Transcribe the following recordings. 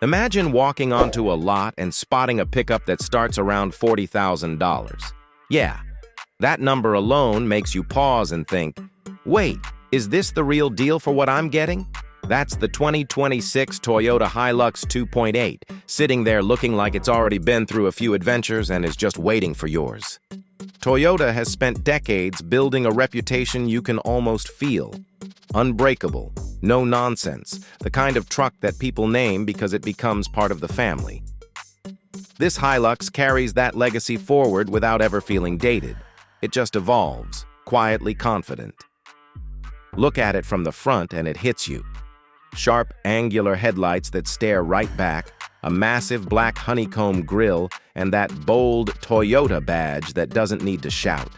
Imagine walking onto a lot and spotting a pickup that starts around $40,000. Yeah, that number alone makes you pause and think, wait, is this the real deal for what I'm getting? That's the 2026 Toyota Hilux 2.8, sitting there looking like it's already been through a few adventures and is just waiting for yours. Toyota has spent decades building a reputation you can almost feel. Unbreakable, no nonsense, the kind of truck that people name because it becomes part of the family. This Hilux carries that legacy forward without ever feeling dated. It just evolves, quietly confident. Look at it from the front and it hits you. Sharp, angular headlights that stare right back, a massive black honeycomb grille, and that bold Toyota badge that doesn't need to shout.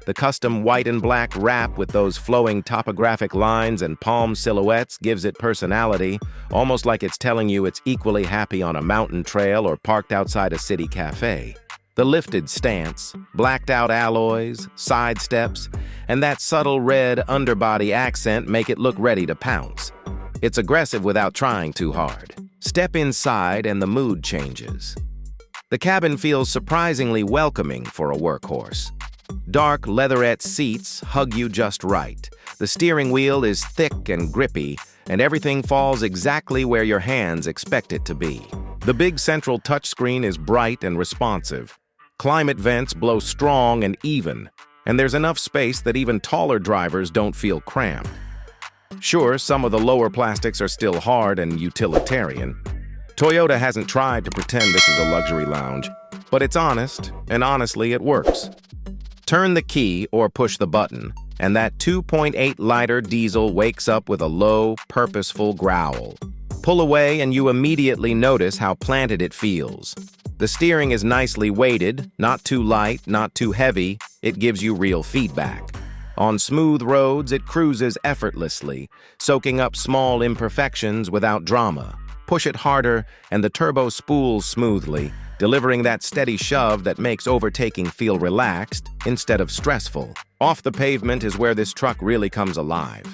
The custom white and black wrap with those flowing topographic lines and palm silhouettes gives it personality, almost like it's telling you it's equally happy on a mountain trail or parked outside a city cafe. The lifted stance, blacked-out alloys, side steps, and that subtle red underbody accent make it look ready to pounce. It's aggressive without trying too hard. Step inside and the mood changes. The cabin feels surprisingly welcoming for a workhorse. Dark leatherette seats hug you just right. The steering wheel is thick and grippy, and everything falls exactly where your hands expect it to be. The big central touchscreen is bright and responsive. Climate vents blow strong and even, and there's enough space that even taller drivers don't feel cramped. Sure, some of the lower plastics are still hard and utilitarian. Toyota hasn't tried to pretend this is a luxury lounge, but it's honest, and honestly, it works. Turn the key or push the button, and that 2.8-liter diesel wakes up with a low, purposeful growl. Pull away and you immediately notice how planted it feels. The steering is nicely weighted, not too light, not too heavy. It gives you real feedback. On smooth roads, it cruises effortlessly, soaking up small imperfections without drama. Push it harder, and the turbo spools smoothly, delivering that steady shove that makes overtaking feel relaxed instead of stressful. Off the pavement is where this truck really comes alive.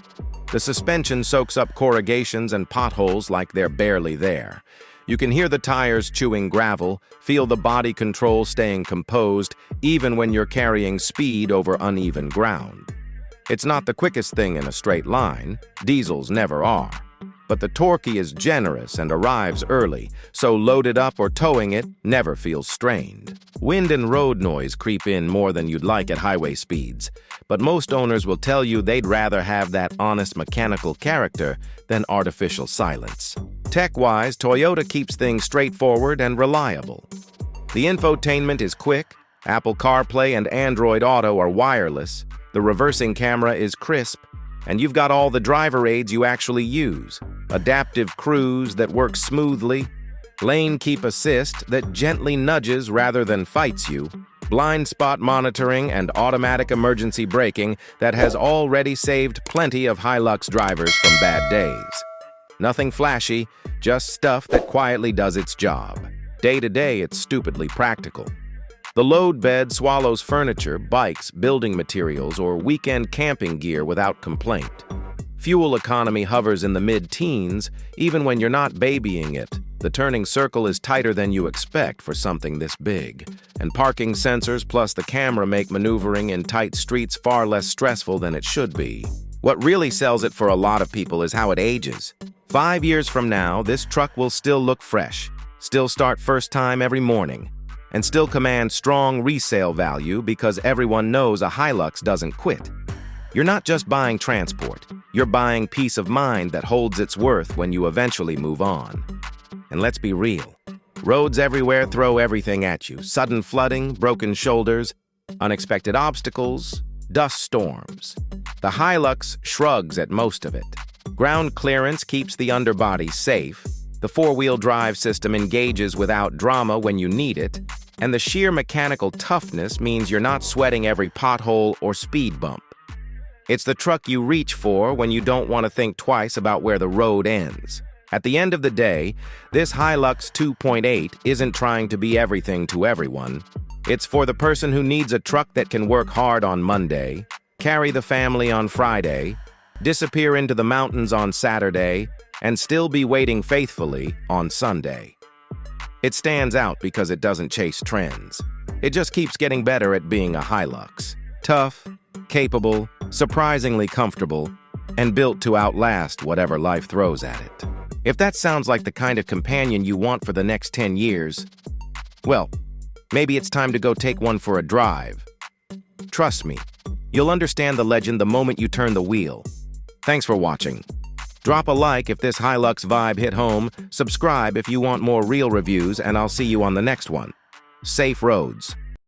The suspension soaks up corrugations and potholes like they're barely there. You can hear the tires chewing gravel, feel the body control staying composed, even when you're carrying speed over uneven ground. It's not the quickest thing in a straight line. Diesels never are. But the torque is generous and arrives early, so loaded up or towing it never feels strained. Wind and road noise creep in more than you'd like at highway speeds, but most owners will tell you they'd rather have that honest mechanical character than artificial silence. Tech-wise, Toyota keeps things straightforward and reliable. The infotainment is quick, Apple CarPlay and Android Auto are wireless, the reversing camera is crisp, and you've got all the driver aids you actually use. Adaptive cruise that works smoothly, lane keep assist that gently nudges rather than fights you, blind spot monitoring and automatic emergency braking that has already saved plenty of Hilux drivers from bad days. Nothing flashy, just stuff that quietly does its job. Day to day, it's stupidly practical. The load bed swallows furniture, bikes, building materials, or weekend camping gear without complaint. Fuel economy hovers in the mid-teens, even when you're not babying it. The turning circle is tighter than you expect for something this big. And parking sensors plus the camera make maneuvering in tight streets far less stressful than it should be. What really sells it for a lot of people is how it ages. 5 years from now, this truck will still look fresh, still start first time every morning, and still command strong resale value because everyone knows a Hilux doesn't quit. You're not just buying transport, you're buying peace of mind that holds its worth when you eventually move on. And let's be real, roads everywhere throw everything at you. Sudden flooding, broken shoulders, unexpected obstacles, dust storms. The Hilux shrugs at most of it. Ground clearance keeps the underbody safe, the four-wheel drive system engages without drama when you need it, and the sheer mechanical toughness means you're not sweating every pothole or speed bump. It's the truck you reach for when you don't want to think twice about where the road ends. At the end of the day, this Hilux 2.8 isn't trying to be everything to everyone. It's for the person who needs a truck that can work hard on Monday, carry the family on Friday, disappear into the mountains on Saturday, and still be waiting faithfully on Sunday. It stands out because it doesn't chase trends. It just keeps getting better at being a Hilux. Tough, capable, surprisingly comfortable, and built to outlast whatever life throws at it. If that sounds like the kind of companion you want for the next 10 years, well, maybe it's time to go take one for a drive. Trust me, you'll understand the legend the moment you turn the wheel. Thanks for watching. Drop a like if this Hilux vibe hit home, subscribe if you want more real reviews, and I'll see you on the next one. Safe roads.